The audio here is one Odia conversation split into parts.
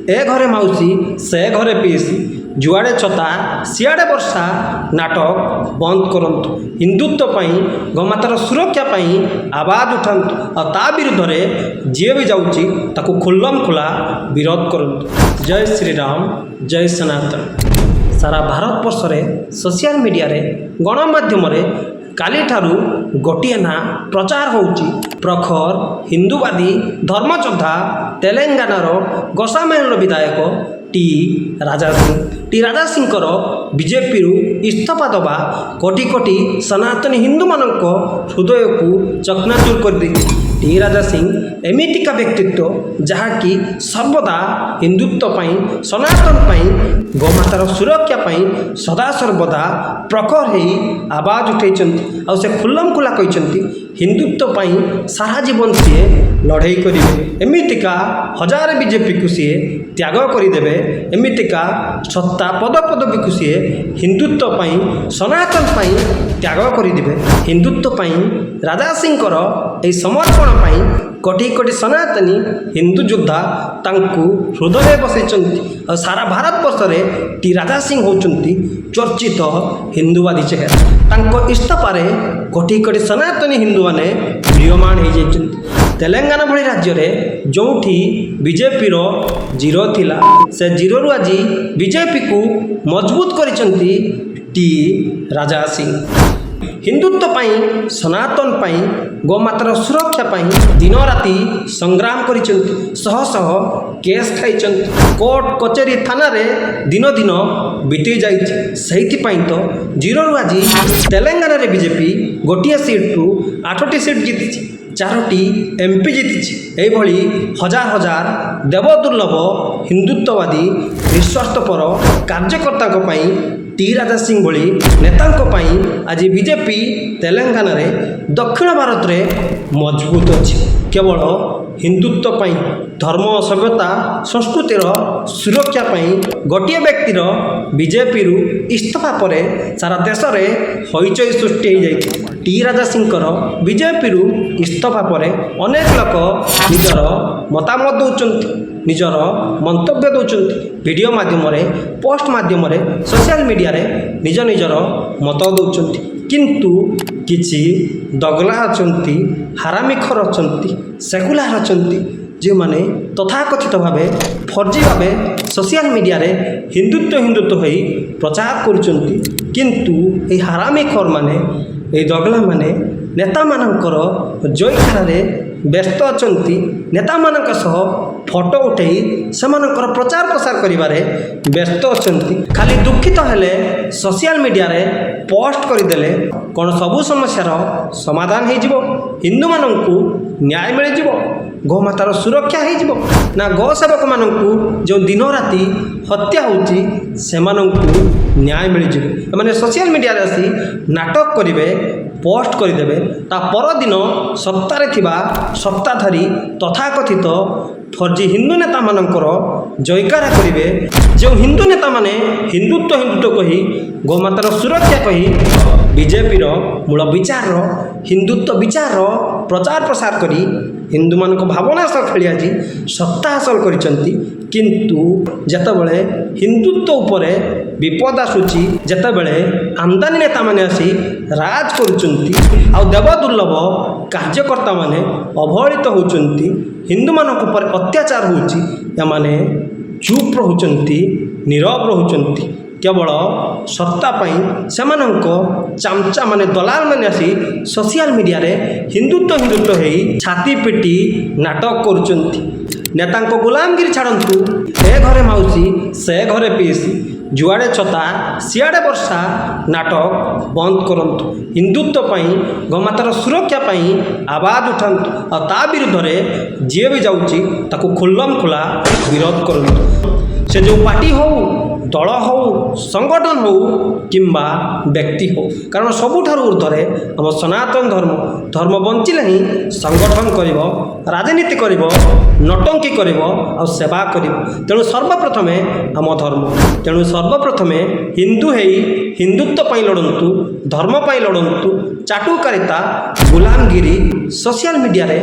ଏ ଘରେ ମାଉସୀ ସେ ଘରେ ପିଇସି ଯୁଆଡ଼େ ଛତା ସିଆଡ଼େ ବର୍ଷା ନାଟକ ବନ୍ଦ କରନ୍ତୁ। ହିନ୍ଦୁତ୍ୱ ପାଇଁ ଗୋମାତାର ସୁରକ୍ଷା ପାଇଁ ଆବାଜ ଉଠାନ୍ତୁ ଆଉ ତା ବିରୁଦ୍ଧରେ ଯିଏ ବି ଯାଉଛି ତାକୁ ଖୁଲ୍ଲମ ଖୋଲା ବିରୋଧ କରନ୍ତୁ। ଜୟ ଶ୍ରୀରାମ, ଜୟ ସନାତନ। ସାରା ଭାରତବର୍ଷରେ ସୋସିଆଲ ମିଡ଼ିଆରେ ଗଣମାଧ୍ୟମରେ କାଲିଠାରୁ ଗୋଟିଏ ନାଁ ପ୍ରଚାର ହେଉଛି। ପ୍ରଖର ହିନ୍ଦୁବାଦୀ ଧର୍ମଯୋଦ୍ଧା ତେଲେଙ୍ଗାନାର ଗୋସାମେଲର ବିଧାୟକ ଟି ରାଜା ସିଂ। ଟି ରାଜା ସିଂଙ୍କର ବିଜେପିରୁ ଇସ୍ତଫା ଦେବା କୋଟି କୋଟି ସନାତନୀ ହିନ୍ଦୁମାନଙ୍କ ହୃଦୟକୁ ଚକନାଚୂର କରିଦେଇଛି। ଟି ରାଜା ସିଂ ଏମିତିକା ବ୍ୟକ୍ତିତ୍ୱ ଯାହାକି ସର୍ବଦା ହିନ୍ଦୁତ୍ୱ ପାଇଁ ସନାତନ ପାଇଁ ଗୋମାତାର ସୁରକ୍ଷା ପାଇଁ ସଦାସର୍ବଦା ପ୍ରଖର ହୋଇ ଆବାଜ ଉଠାଇଛନ୍ତି। ଆଉ ସେ ଖୁଲ୍ଲମ ଖୋଲା କହିଛନ୍ତି ହିନ୍ଦୁତ୍ୱ ପାଇଁ ସାରା ଜୀବନ ସିଏ ଲଢ଼େଇ କରିବେ। ଏମିତିକା ହଜାର ବିଜେପିକୁ ସିଏ ତ୍ୟାଗ କରିଦେବେ। ଏମିତିକା ସତ୍ତା ପଦପଦବୀକୁ ସିଏ ହିନ୍ଦୁତ୍ୱ ପାଇଁ ସନାତନ ପାଇଁ ତ୍ୟାଗ କରିଦେବେ। ହିନ୍ଦୁତ୍ୱ ପାଇଁ ରାଜା ସିଂଙ୍କର ଏହି ସମର୍ପଣ ପାଇଁ କୋଟି କୋଟି ସନାତନୀ ହିନ୍ଦୁ ଯୋଦ୍ଧା ତାଙ୍କୁ ହୃଦୟରେ ବସାଇଛନ୍ତି। ଆଉ ସାରା ଭାରତବର୍ଷରେ ଟି ରାଜା ସିଂ ହେଉଛନ୍ତି ଚର୍ଚ୍ଚିତ ହିନ୍ଦୁବାଦୀ ଚେହେରା। ତାଙ୍କ ଇସ୍ତଫାରେ କୋଟି କୋଟି ସନାତନୀ ହିନ୍ଦୁମାନେ ମ୍ରିୟମାଣ ହୋଇଯାଇଛନ୍ତି। ତେଲେଙ୍ଗାନା ଭଳି ରାଜ୍ୟରେ ଯେଉଁଠି ବିଜେପିର ଜିରୋ ଥିଲା ସେ ଜିରୋରୁ ଆଜି ବିଜେପିକୁ ମଜବୁତ କରିଛନ୍ତି ଟି ରାଜା ସିଂ। ହିନ୍ଦୁତ୍ୱ ପାଇଁ ସନାତନ ପାଇଁ ଗୋମାତାର ସୁରକ୍ଷା ପାଇଁ ଦିନ ରାତି ସଂଗ୍ରାମ କରିଛନ୍ତି। ଶହ ଶହ କେସ୍ ଖାଇଛନ୍ତି। କୋର୍ଟ କଚେରୀ ଥାନାରେ ଦିନ ଦିନ ବିତି ଯାଇଛି। ସେଇଥିପାଇଁ ତ ଜିରୋରୁ ଆଜି ତେଲେଙ୍ଗାନାରେ ବିଜେପି ଗୋଟିଏ ସିଟ୍ରୁ 8ଟି ସିଟ୍ ଜିତିଛି, 4ଟି MP ଜିତିଛି। ଏହିଭଳି ହଜାର ହଜାର ଦେବଦୁର୍ଲଭ ହିନ୍ଦୁତ୍ୱବାଦୀ ନିଃସ୍ୱାର୍ଥପର କାର୍ଯ୍ୟକର୍ତ୍ତାଙ୍କ ପାଇଁ ଟି ରାଜା ସିଂ ଭଳି ନେତାଙ୍କ ପାଇଁ ଆଜି ବିଜେପି ତେଲେଙ୍ଗାନାରେ ଦକ୍ଷିଣ ଭାରତରେ ମଜବୁତ ଅଛି। କେବଳ ହିନ୍ଦୁତ୍ୱ ପାଇଁ ଧର୍ମ ସଭ୍ୟତା ସଂସ୍କୃତିର ସୁରକ୍ଷା ପାଇଁ ଗୋଟିଏ ବ୍ୟକ୍ତିର ବିଜେପିରୁ ଇସ୍ତଫା ପରେ ସାରା ଦେଶରେ ହଇଚଇ ସୃଷ୍ଟି ହୋଇଯାଇଛି। ଟି ରାଜା ସିଂଙ୍କର ବିଜେପିରୁ ଇସ୍ତଫା ପରେ ଅନେକ ଲୋକ ନିଜର ମତାମତ ଦେଉଛନ୍ତି, ନିଜର ମନ୍ତବ୍ୟ ଦେଉଛନ୍ତି। ଭିଡ଼ିଓ ମାଧ୍ୟମରେ ପୋଷ୍ଟ ମାଧ୍ୟମରେ ସୋସିଆଲ ମିଡ଼ିଆରେ ନିଜର ମତ ଦେଉଛନ୍ତି। କିନ୍ତୁ କିଛି ଦଗଲା ଅଛନ୍ତି, ହାରାମିଖର ଅଛନ୍ତି, ସେକୁଲାର ଅଛନ୍ତି ଯେଉଁମାନେ ତଥାକଥିତ ଭାବେ ଫର୍ଜି ଭାବେ ସୋସିଆଲ ମିଡ଼ିଆରେ ହିନ୍ଦୁତ୍ୱ ହୋଇ ପ୍ରଚାର କରୁଛନ୍ତି। କିନ୍ତୁ ଏହି ହାରାମିଖରମାନେ ଏହି ଦଗଲାମାନେ ନେତାମାନଙ୍କର ଜୟକାରରେ ବ୍ୟସ୍ତ ଅଛନ୍ତି। ନେତାମାନଙ୍କ ସହ ଫଟୋ ଉଠାଇ ସେମାନଙ୍କର ପ୍ରଚାର ପ୍ରସାର କରିବାରେ ବ୍ୟସ୍ତ ଅଛନ୍ତି। ଖାଲି ଦୁଃଖିତ ହେଲେ ସୋସିଆଲ ମିଡ଼ିଆରେ ପୋଷ୍ଟ କରିଦେଲେ କ'ଣ ସବୁ ସମସ୍ୟାର ସମାଧାନ ହୋଇଯିବ? ହିନ୍ଦୁମାନଙ୍କୁ ନ୍ୟାୟ ମିଳିଯିବ? ଗୋମାତାର ସୁରକ୍ଷା ହୋଇଯିବ? ନା ଗୋସେବକମାନଙ୍କୁ ଯେଉଁ ଦିନ ରାତି ହତ୍ୟା ହେଉଛି ସେମାନଙ୍କୁ ନ୍ୟାୟ ମିଳିଯିବ? ଏମାନେ ସୋସିଆଲ ମିଡ଼ିଆରେ ଆସି ନାଟକ କରିବେ, ପୋଷ୍ଟ କରିଦେବେ, ତା ପରଦିନ ସତ୍ତାରେ ଥିବା ସତ୍ତାଧାରୀ ତଥାକଥିତ ଫର୍ଜି ହିନ୍ଦୁ ନେତାମାନଙ୍କର ଜୟକାର କରିବେ। ଯେଉଁ ହିନ୍ଦୁ ନେତାମାନେ ହିନ୍ଦୁତ୍ୱ କହି ଗୋମାତାର ସୁରକ୍ଷା କହି ବିଜେପିର ମୂଳ ବିଚାରର ହିନ୍ଦୁତ୍ୱ ବିଚାରର ପ୍ରଚାର ପ୍ରସାର କରି ହିନ୍ଦୁମାନଙ୍କ ଭାବନା ସହ ଖେଳି ଆଜି ସତ୍ତା ହାସଲ କରିଛନ୍ତି। କିନ୍ତୁ ଯେତେବେଳେ ହିନ୍ଦୁତ୍ୱ ଉପରେ ବିପଦ ଆସୁଛି, ଯେତେବେଳେ ଆମଦାନୀ ନେତାମାନେ ଆସି ରାଜ କରୁଛନ୍ତି ଆଉ ଦେବଦୁର୍ଲଭ କାର୍ଯ୍ୟକର୍ତ୍ତାମାନେ ଅବହେଳିତ ହେଉଛନ୍ତି, ହିନ୍ଦୁମାନଙ୍କ ଉପରେ ଅତ୍ୟାଚାର ହେଉଛି, ଏମାନେ ଚୁପ୍ ରହୁଛନ୍ତି, ନୀରବ ରହୁଛନ୍ତି। କେବଳ ସତ୍ତା ପାଇଁ ସେମାନଙ୍କ ଚାମଚାମାନେ ଦଲାଲମାନେ ଆସି ସୋସିଆଲ ମିଡ଼ିଆରେ ହିନ୍ଦୁତ୍ୱ ହୋଇ ଛାତି ପିଟି ନାଟକ କରୁଛନ୍ତି। ନେତାଙ୍କ ଗୁଲାମଗିରି ଛାଡ଼ନ୍ତୁ। ଏ ଘରେ ମାଉସୀ ସେ ଘରେ ପିଇସି ଯୁଆଡ଼େ ଛତା ସିଆଡ଼େ ବର୍ଷା ନାଟକ ବନ୍ଦ କରନ୍ତୁ। ହିନ୍ଦୁତ୍ୱ ପାଇଁ ଗୋମାତାର ସୁରକ୍ଷା ପାଇଁ ଆବାଜ ଉଠାନ୍ତୁ ଆଉ ତା ବିରୁଦ୍ଧରେ ଯିଏ ବି ଯାଉଛି ତାକୁ ଖୁଲ୍ଲମ ଖୋଲା ବିରୋଧ କରନ୍ତୁ। ସେ ଯେଉଁ ପାର୍ଟି ହେଉ ଦଳ ହେଉ ସଂଗଠନ ହେଉ କିମ୍ବା ବ୍ୟକ୍ତି ହେଉ, କାରଣ ସବୁଠାରୁ ଉର୍ଦ୍ଧ୍ୱରେ ଆମ ସନାତନ ଧର୍ମ ବଞ୍ଚିଲେ ହିଁ ସଂଗଠନ କରିବ, ରାଜନୀତି କରିବ, ନଟଙ୍କି କରିବ ଆଉ ସେବା କରିବ। ତେଣୁ ସର୍ବପ୍ରଥମେ ଆମ ଧର୍ମ, ତେଣୁ ସର୍ବପ୍ରଥମେ ହିନ୍ଦୁ ହେଇ ହିନ୍ଦୁତ୍ୱ ପାଇଁ ଲଢ଼ନ୍ତୁ, ଧର୍ମ ପାଇଁ ଲଢ଼ନ୍ତୁ। ଚାଟୁକାରିତା, ଗୁଲାମଗିରି, ସୋସିଆଲ ମିଡ଼ିଆରେ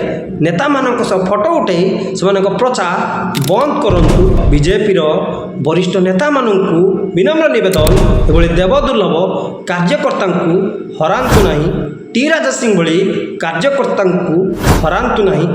ନେତାମାନଙ୍କ ସହ ଫଟୋ ଉଠାଇ ସେମାନଙ୍କ ପ୍ରଚାର ବନ୍ଦ କରନ୍ତୁ। ବିଜେପିର ବରିଷ୍ଠ ନେତାମାନଙ୍କୁ ବିନମ୍ର ନିବେଦନ, ଏଭଳି ଦେବଦୁର୍ଲଭ କାର୍ଯ୍ୟକର୍ତ୍ତାଙ୍କୁ ହରାନ୍ତୁ ନାହିଁ। ଟି ରାଜା ସିଂ ଭଳି କାର୍ଯ୍ୟକର୍ତ୍ତାଙ୍କୁ ହରାନ୍ତୁ ନାହିଁ।